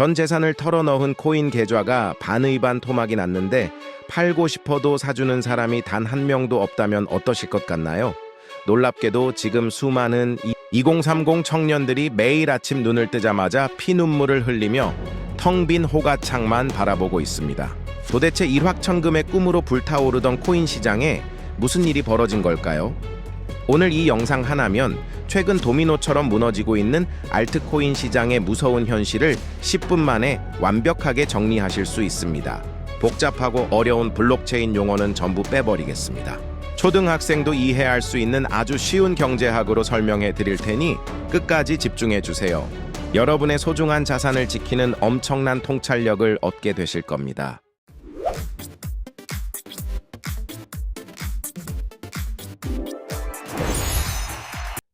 전 재산을 털어넣은 코인 계좌가 반의반 토막이 났는데 팔고 싶어도 사주는 사람이 단 한 명도 없다면 어떠실 것 같나요? 놀랍게도 지금 수많은 2030 청년들이 매일 아침 눈을 뜨자마자 피눈물을 흘리며 텅 빈 호가창만 바라보고 있습니다. 도대체 일확천금의 꿈으로 불타오르던 코인 시장에 무슨 일이 벌어진 걸까요? 오늘 이 영상 하나면 최근 도미노처럼 무너지고 있는 알트코인 시장의 무서운 현실을 10분 만에 완벽하게 정리하실 수 있습니다. 복잡하고 어려운 블록체인 용어는 전부 빼버리겠습니다. 초등학생도 이해할 수 있는 아주 쉬운 경제학으로 설명해 드릴 테니 끝까지 집중해 주세요. 여러분의 소중한 자산을 지키는 엄청난 통찰력을 얻게 되실 겁니다.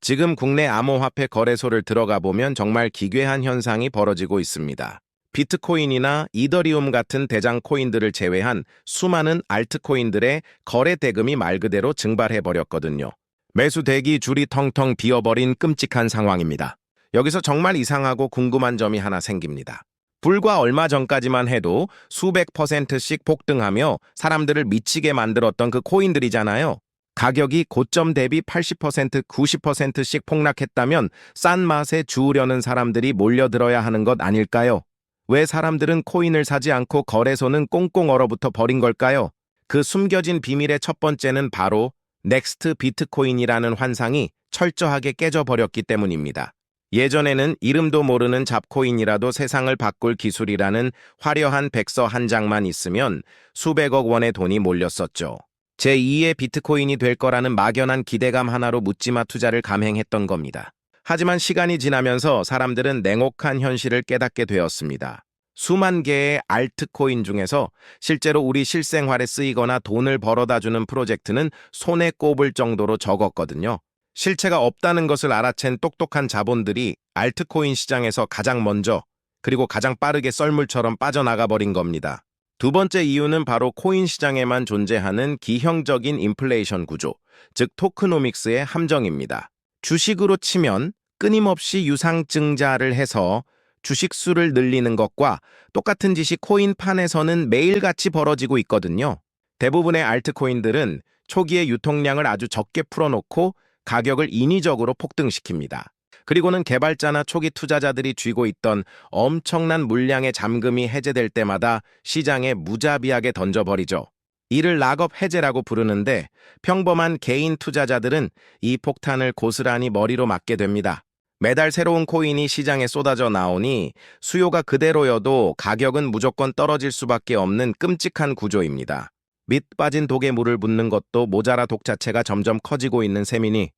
지금 국내 암호화폐 거래소를 들어가 보면 정말 기괴한 현상이 벌어지고 있습니다. 비트코인이나 이더리움 같은 대장 코인들을 제외한 수많은 알트코인들의 거래 대금이 말 그대로 증발해버렸거든요. 매수 대기 줄이 텅텅 비어버린 끔찍한 상황입니다. 여기서 정말 이상하고 궁금한 점이 하나 생깁니다. 불과 얼마 전까지만 해도 수백 %씩 폭등하며 사람들을 미치게 만들었던 그 코인들이잖아요. 가격이 고점 대비 80%, 90%씩 폭락했다면 싼 맛에 주우려는 사람들이 몰려들어야 하는 것 아닐까요? 왜 사람들은 코인을 사지 않고 거래소는 꽁꽁 얼어붙어 버린 걸까요? 그 숨겨진 비밀의 첫 번째는 바로 넥스트 비트코인이라는 환상이 철저하게 깨져버렸기 때문입니다. 예전에는 이름도 모르는 잡코인이라도 세상을 바꿀 기술이라는 화려한 백서 한 장만 있으면 수백억 원의 돈이 몰렸었죠. 제2의 비트코인이 될 거라는 막연한 기대감 하나로 묻지마 투자를 감행했던 겁니다. 하지만 시간이 지나면서 사람들은 냉혹한 현실을 깨닫게 되었습니다. 수만 개의 알트코인 중에서 실제로 우리 실생활에 쓰이거나 돈을 벌어다주는 프로젝트는 손에 꼽을 정도로 적었거든요. 실체가 없다는 것을 알아챈 똑똑한 자본들이 알트코인 시장에서 가장 먼저 그리고 가장 빠르게 썰물처럼 빠져나가버린 겁니다. 두 번째 이유는 바로 코인 시장에만 존재하는 기형적인 인플레이션 구조, 즉 토크노믹스의 함정입니다. 주식으로 치면 끊임없이 유상증자를 해서 주식 수를 늘리는 것과 똑같은 짓이 코인판에서는 매일같이 벌어지고 있거든요. 대부분의 알트코인들은 초기에 유통량을 아주 적게 풀어놓고 가격을 인위적으로 폭등시킵니다. 그리고는 개발자나 초기 투자자들이 쥐고 있던 엄청난 물량의 잠금이 해제될 때마다 시장에 무자비하게 던져버리죠. 이를 락업 해제라고 부르는데 평범한 개인 투자자들은 이 폭탄을 고스란히 머리로 맞게 됩니다. 매달 새로운 코인이 시장에 쏟아져 나오니 수요가 그대로여도 가격은 무조건 떨어질 수밖에 없는 끔찍한 구조입니다. 밑 빠진 독에 물을 붓는 것도 모자라 독 자체가 점점 커지고 있는 셈이니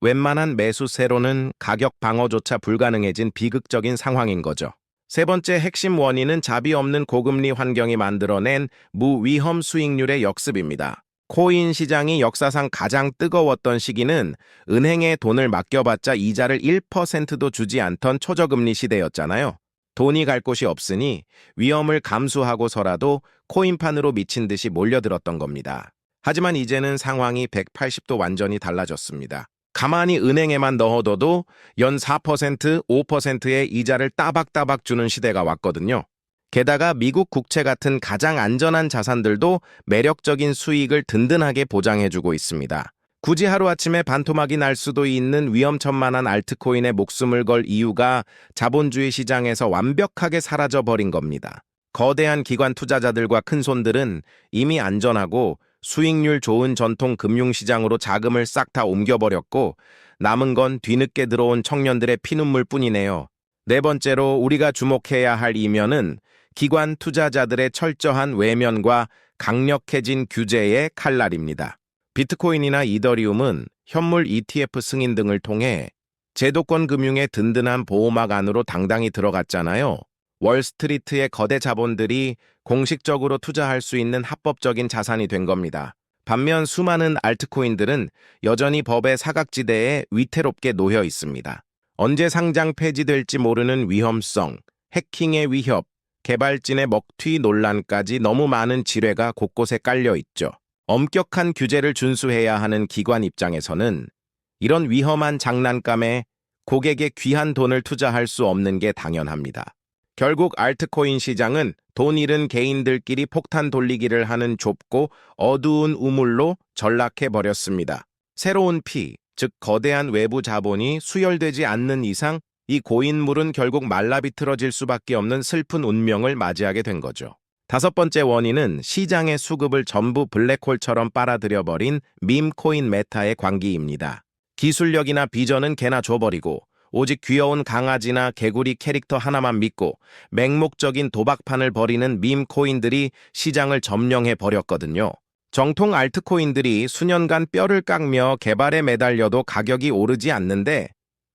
웬만한 매수세로는 가격 방어조차 불가능해진 비극적인 상황인 거죠. 세 번째 핵심 원인은 자비 없는 고금리 환경이 만들어낸 무위험 수익률의 역습입니다. 코인 시장이 역사상 가장 뜨거웠던 시기는 은행에 돈을 맡겨봤자 이자를 1%도 주지 않던 초저금리 시대였잖아요. 돈이 갈 곳이 없으니 위험을 감수하고서라도 코인판으로 미친 듯이 몰려들었던 겁니다. 하지만 이제는 상황이 180도 완전히 달라졌습니다. 가만히 은행에만 넣어둬도 연 4%, 5%의 이자를 따박따박 주는 시대가 왔거든요. 게다가 미국 국채 같은 가장 안전한 자산들도 매력적인 수익을 든든하게 보장해주고 있습니다. 굳이 하루아침에 반토막이 날 수도 있는 위험천만한 알트코인에 목숨을 걸 이유가 자본주의 시장에서 완벽하게 사라져버린 겁니다. 거대한 기관 투자자들과 큰손들은 이미 안전하고 수익률 좋은 전통 금융시장으로 자금을 싹 다 옮겨버렸고 남은 건 뒤늦게 들어온 청년들의 피눈물 뿐이네요. 네 번째로 우리가 주목해야 할 이면은 기관 투자자들의 철저한 외면과 강력해진 규제의 칼날입니다. 비트코인이나 이더리움은 현물 ETF 승인 등을 통해 제도권 금융의 든든한 보호막 안으로 당당히 들어갔잖아요. 월스트리트의 거대 자본들이 공식적으로 투자할 수 있는 합법적인 자산이 된 겁니다. 반면 수많은 알트코인들은 여전히 법의 사각지대에 위태롭게 놓여 있습니다. 언제 상장 폐지될지 모르는 위험성, 해킹의 위협, 개발진의 먹튀 논란까지 너무 많은 지뢰가 곳곳에 깔려 있죠. 엄격한 규제를 준수해야 하는 기관 입장에서는 이런 위험한 장난감에 고객의 귀한 돈을 투자할 수 없는 게 당연합니다. 결국 알트코인 시장은 돈 잃은 개인들끼리 폭탄 돌리기를 하는 좁고 어두운 우물로 전락해 버렸습니다. 새로운 즉 거대한 외부 자본이 수혈되지 않는 이상 이 고인물은 결국 말라비틀어질 수밖에 없는 슬픈 운명을 맞이하게 된 거죠. 다섯 번째 원인은 시장의 수급을 전부 블랙홀처럼 빨아들여버린 밈코인 메타의 광기입니다. 기술력이나 비전은 개나 줘버리고 오직 귀여운 강아지나 개구리 캐릭터 하나만 믿고 맹목적인 도박판을 벌이는 밈코인들이 시장을 점령해 버렸거든요. 정통 알트코인들이 수년간 뼈를 깎며 개발에 매달려도 가격이 오르지 않는데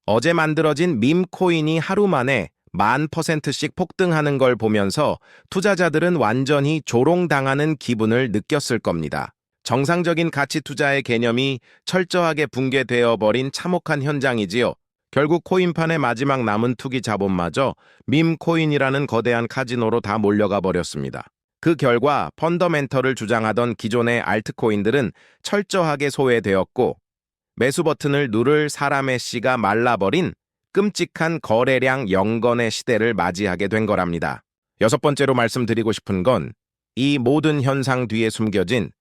어제 만들어진 밈코인이 하루 만에 10,000%씩 폭등하는 걸 보면서 투자자들은 완전히 조롱당하는 기분을 느꼈을 겁니다. 정상적인 가치 투자의 개념이 철저하게 붕괴되어 버린 참혹한 현장이지요. 결국 코인판의 마지막 남은 투기 자본마저 밈코인이라는 거대한 카지노로 다 몰려가 버렸습니다. 그 결과 펀더멘털을 주장하던 기존의 알트코인들은 철저하게 소외되었고 매수 버튼을 누를 사람의 씨가 말라버린 끔찍한 거래량 영건의 시대를 맞이하게 된 거랍니다. 여섯 번째로 말씀드리고 싶은 건 이 모든 현상 뒤에 숨겨진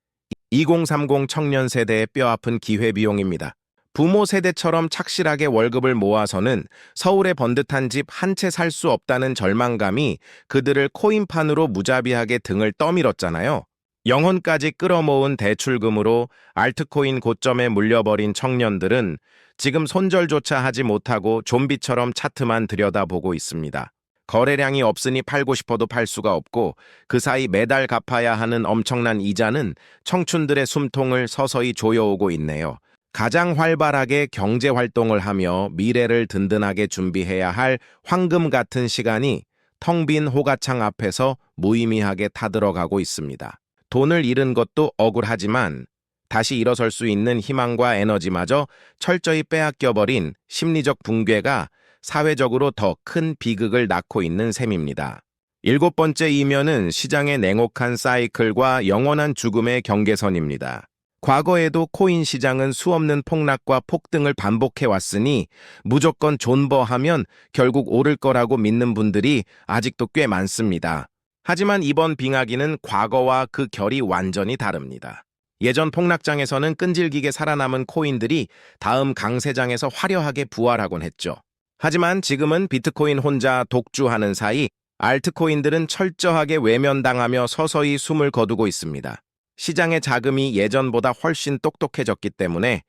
2030 청년 세대의 뼈아픈 기회비용입니다. 부모 세대처럼 착실하게 월급을 모아서는 서울의 번듯한 집 한 채 살 수 없다는 절망감이 그들을 코인판으로 무자비하게 등을 떠밀었잖아요. 영혼까지 끌어모은 대출금으로 알트코인 고점에 물려버린 청년들은 지금 손절조차 하지 못하고 좀비처럼 차트만 들여다보고 있습니다. 거래량이 없으니 팔고 싶어도 팔 수가 없고 그 사이 매달 갚아야 하는 엄청난 이자는 청춘들의 숨통을 서서히 조여오고 있네요. 가장 활발하게 경제활동을 하며 미래를 든든하게 준비해야 할 황금 같은 시간이 텅 빈 호가창 앞에서 무의미하게 타들어가고 있습니다. 돈을 잃은 것도 억울하지만 다시 일어설 수 있는 희망과 에너지마저 철저히 빼앗겨버린 심리적 붕괴가 사회적으로 더 큰 비극을 낳고 있는 셈입니다. 일곱 번째 이면은 시장의 냉혹한 사이클과 영원한 죽음의 경계선입니다. 과거에도 코인 시장은 수없는 폭락과 폭등을 반복해왔으니 무조건 존버하면 결국 오를 거라고 믿는 분들이 아직도 꽤 많습니다. 하지만 이번 빙하기는 과거와 그 결이 완전히 다릅니다. 예전 폭락장에서는 끈질기게 살아남은 코인들이 다음 강세장에서 화려하게 부활하곤 했죠. 하지만 지금은 비트코인 혼자 독주하는 사이 알트코인들은 철저하게 외면당하며 서서히 숨을 거두고 있습니다. 시장의 자금이 예전보다 훨씬 똑똑해졌기 때문에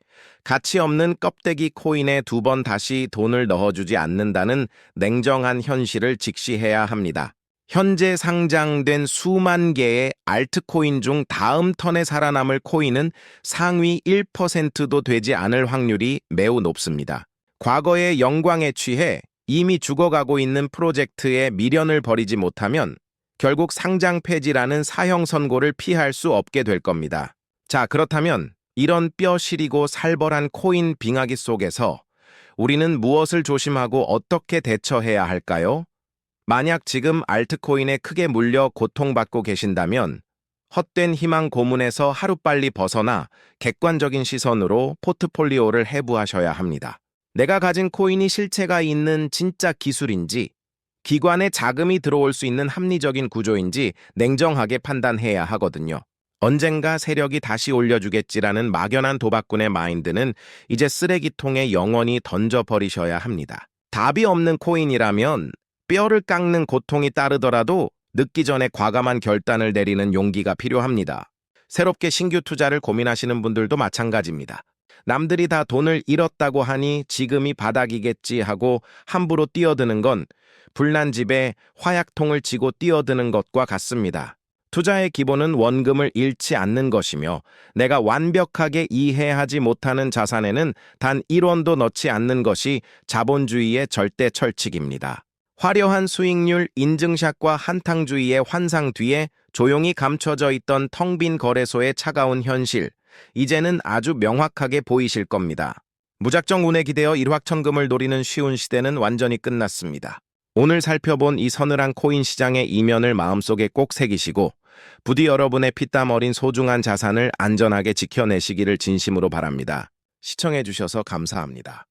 가치 없는 껍데기 코인에 두 번 다시 돈을 넣어주지 않는다는 냉정한 현실을 직시해야 합니다. 현재 상장된 수만 개의 알트코인 중 다음 턴에 살아남을 코인은 상위 1%도 되지 않을 확률이 매우 높습니다. 과거의 영광에 취해 이미 죽어가고 있는 프로젝트에 미련을 버리지 못하면 결국 상장 폐지라는 사형 선고를 피할 수 없게 될 겁니다. 자, 그렇다면 이런 뼈 시리고 살벌한 코인 빙하기 속에서 우리는 무엇을 조심하고 어떻게 대처해야 할까요? 만약 지금 알트코인에 크게 물려 고통받고 계신다면 헛된 희망 고문에서 하루빨리 벗어나 객관적인 시선으로 포트폴리오를 해부하셔야 합니다. 내가 가진 코인이 실체가 있는 진짜 기술인지, 기관에 자금이 들어올 수 있는 합리적인 구조인지 냉정하게 판단해야 하거든요. 언젠가 세력이 다시 올려주겠지라는 막연한 도박꾼의 마인드는 이제 쓰레기통에 영원히 던져버리셔야 합니다. 답이 없는 코인이라면 뼈를 깎는 고통이 따르더라도 늦기 전에 과감한 결단을 내리는 용기가 필요합니다. 새롭게 신규 투자를 고민하시는 분들도 마찬가지입니다. 남들이 다 돈을 잃었다고 하니 지금이 바닥이겠지 하고 함부로 뛰어드는 건 불난 집에 화약통을 쥐고 뛰어드는 것과 같습니다. 투자의 기본은 원금을 잃지 않는 것이며 내가 완벽하게 이해하지 못하는 자산에는 단 1원도 넣지 않는 것이 자본주의의 절대 철칙입니다. 화려한 수익률 인증샷과 한탕주의의 환상 뒤에 조용히 감춰져 있던 텅 빈 거래소의 차가운 현실, 이제는 아주 명확하게 보이실 겁니다. 무작정 운에 기대어 일확천금을 노리는 쉬운 시대는 완전히 끝났습니다. 오늘 살펴본 이 서늘한 코인 시장의 이면을 마음속에 꼭 새기시고 부디 여러분의 피땀 어린 소중한 자산을 안전하게 지켜내시기를 진심으로 바랍니다. 시청해주셔서 감사합니다.